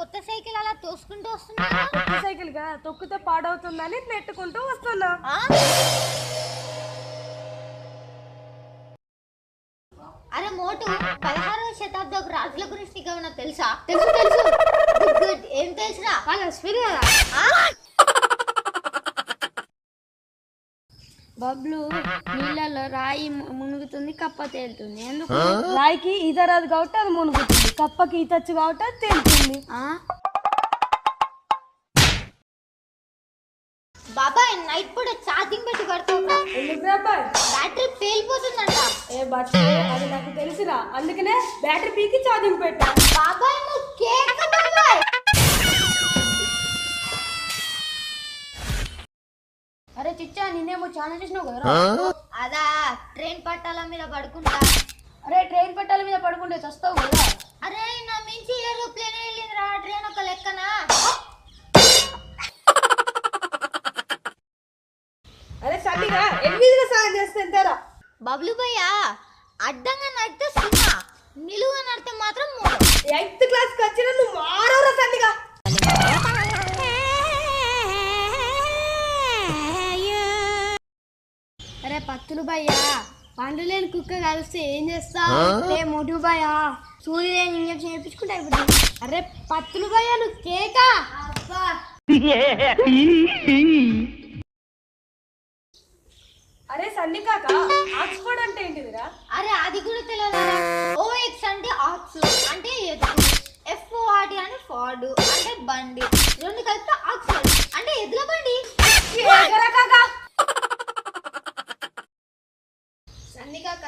కొత్త సైకిల్ అలా తోసుకుంటూ వస్తున్నా. కొత్త సైకిల్ గా తొక్కితే పాడవుతుందని నెట్టుకుంటూ వస్తున్నా. అరే మోటు, 16వ శతాబ్దపు రాజుల గురించి నీకు ఏమన్నా తెలుసా? తెలుసు తెలుసు. గుడ్. ఏం తెలుసురా? వాళ్ళ స్పీడ్ కదా. బబ్లు నీళ్ళలో రాయి మునుగుతుంది, కప్ప తేలుతుంది. ఎందుకు? రాయికి ఈత రాదు కాబట్టి అది మునుగుతుంది, కప్పకి ఈత వచ్చు కాబట్టి అది తేలుతుంది. బాబాయ్ నైట్ పూట ఛార్జింగ్ పెట్టి పడుతున్నా, బ్యాటరీ పేలిపోతుందంట. ఏ బచ్చే, అది నాకు తెలుసురా, అందుకనే బ్యాటరీ పీకి ఛార్జింగ్ పెట్టా. బాబాయ్ నువ్వు కేక్ బాబాయ్. అరే చిచ్చా, నేనేమో చాలా చేసినావు కదా. అదా ట్రైన్ పట్టాల మీద పడుకుంటా. అరే ట్రైన్ పట్టాల మీద పడుకుంటే చస్తావు కదా. అరే నా మించి ఏరోప్లేన్ వెళ్ళిందిరా, ట్రైన్ ఒక లెక్కనా. అరే సన్నిగా 8 సాయం చేస్తే ఎంతరా? బబ్లు భయ్య అడ్డంగా నడితే 0, నిలువుగా నడితే మాత్రం 3. 8th క్లాస్కి వచ్చిన నువ్వు మారవరా సన్నిగా. అరే పత్తులు భయ్యా, పండు లేని కుక్క కలిస్తే ఏం చేస్తావు? అరే మోటు భయ్యా, సూర్యులేని ఇంజక్షన్ చేయించుకుంటా ఇప్పుడు. అరే పత్తులు భయ్యా, నువ్వు కేకా. అరే సన్ని కాక, ఆక్స్ఫర్డ్ అంటే ఏంటిదిరా? అరే అది కూడా తెలియదా? OX అంటే ఆక్స్ అంటే ఎద్దు, FORD అంటే ఫార్డ్ అంటే బండి, రెండు కలిపితే ఆక్స్ఫర్డ్ అంటే ఎద్దుల బండి. సన్నికాక,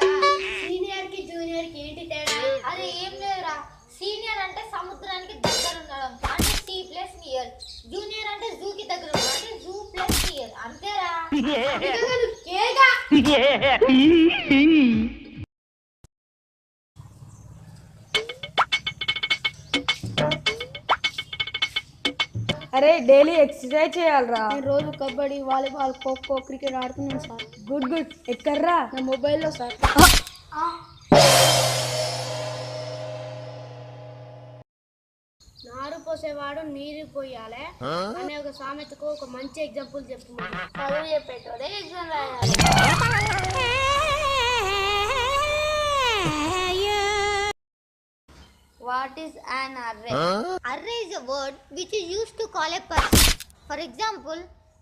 సీనియర్ కి జూనియర్ కి ఏంటి తేడా? అరే ఏం లేదురా, సీనియర్ అంటే సముద్రానికి దగ్గర ఉండడం అంటే సీ ప్లస్ నియర్, జూనియర్ అంటే జూకి దగ్గర ఉండడం అంటే జూ ప్లస్ నియర్, అంతేరా. అరే డైలీ ఎక్సర్సైజ్ చేయాలరా. నేను రోజు కబడ్డీ, వాలీబాల్, ఖోఖో, క్రికెట్ ఆడుతున్నాను సార్. Good good. ఎక్కర్రా? నా మొబైల్లో సార్. నారు పోసేవాడు నీరు పోయాలి అనే ఒక సామెతకు ఒక మంచి ఎగ్జాంపుల్ చెప్పు. చదువు చెప్పేటోడే ఎగ్జామ్ రాయాలి. What is an array? Array is a word which is used to call a person. For example,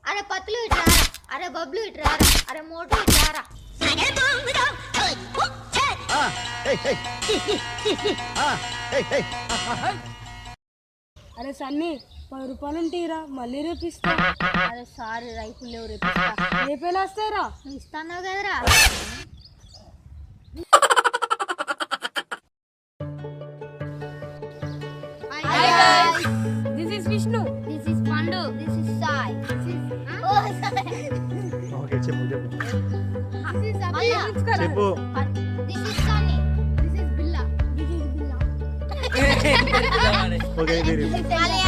అరే పత్తులు ఇట్రారా, అరే బబ్లు ఇట్రారా, అరే మోటు ఇట్రారా. అరే సన్ని, 10 రూపాయలు ఉంటేరా, మళ్ళీ రేపిస్తా. అరే సారీ రైతులు లేవు, రేపిస్తా. రేపేలా వస్తాయిరా? నువ్వు ఇస్తాన్నావు కదరా. Hi guys, this is Vishnu. This is Pandu. This is Sai. This is okay చెప్పు చెప్పు This is Abhya. చెప్పు. This is Sunny. This is Billa. This is Billa. Okay very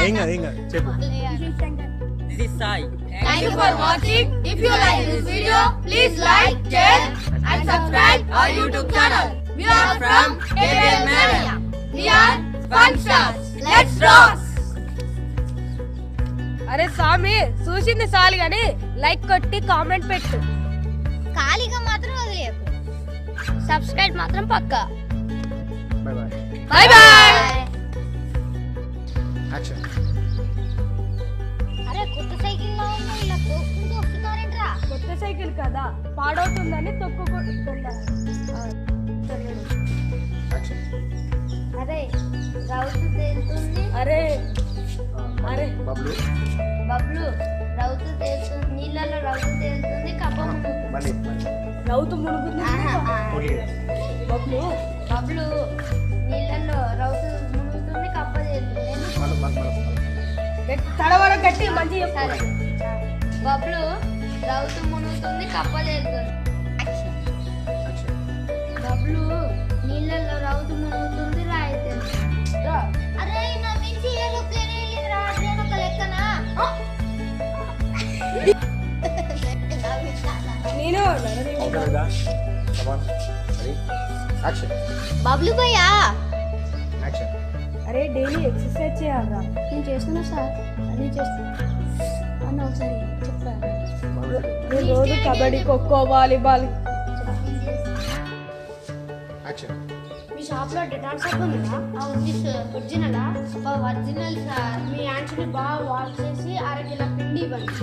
ఏం కాదు చెప్పు. This is Shankar. This is Sai. Thank you for watching. If you like this video, please like, share and subscribe our YouTube channel. We are from KBL Mania. We are Fun Stars. Let's rock! అరే స్వామి, చూసింది చాలు గాని like కొట్టి comment పెట్టు. ఖాళీగా మాత్రం వదిలేయకు. Subscribe మాత్రం పక్కా. Bye bye. Bye bye. Action. అరే కొత్త సైకిల్ లో ఉన్న ఇలా తోసుకుంటూ వస్తున్నారేంట్రా? కొత్త సైకిల్ కదా, పాడవుతుందని తొక్కుకుంటా. యాక్షన్. అరే రౌతు తేలుతుంది. అరే అరే బబ్లు బబ్లు రౌతు తేలుతుంది, నీళ్ళలో రౌతు తేలుతుంది, కప్ప మునుగుతుంది. మళ్ళీ రౌతు మునుగుతుంది. ఓకే బబ్లు బబ్లు నీళ్ళలో రౌతు మునుగుతుంది, కప్ప తేలుతుంది. ఎందుకు? తడవడ గట్టి మంచి సరే. బబ్లు రౌతు మునుగుతుంది, కప్ప తేలుతుంది. యాక్షన్. బబ్లు నీళ్ళలో రౌతు మునుగుతుంది, రాయి తేలుతుంది. అరే నా మించి ఏరోప్లేన్ వెళ్ళిందిరా, ట్రైన్ ఒక లెక్కనా. నేను ఓకే లేదా కమాన్ రెడీ యాక్షన్. బబ్లు భయ్యా, యాక్షన్. అరే డైలీ ఎక్సర్సైజ్ చేయాలరా. నేను చేస్తున్నా సార్, అన్నీ చేస్తున్నా అన్న. ఒకసారి చెప్పాను. నేను రోజు కబడ్డీ, ఖోఖో, వాలీబాల్. యాక్షన్. మీ షాప్లో డెటాల్ సబ్బు ఉందా? ఉంది సార్. ఒరిజినలా? Original sir. మీ యాంటీని బాగా వాష్ చేసి 1/2 కిలో పిండి ఇవ్వండి.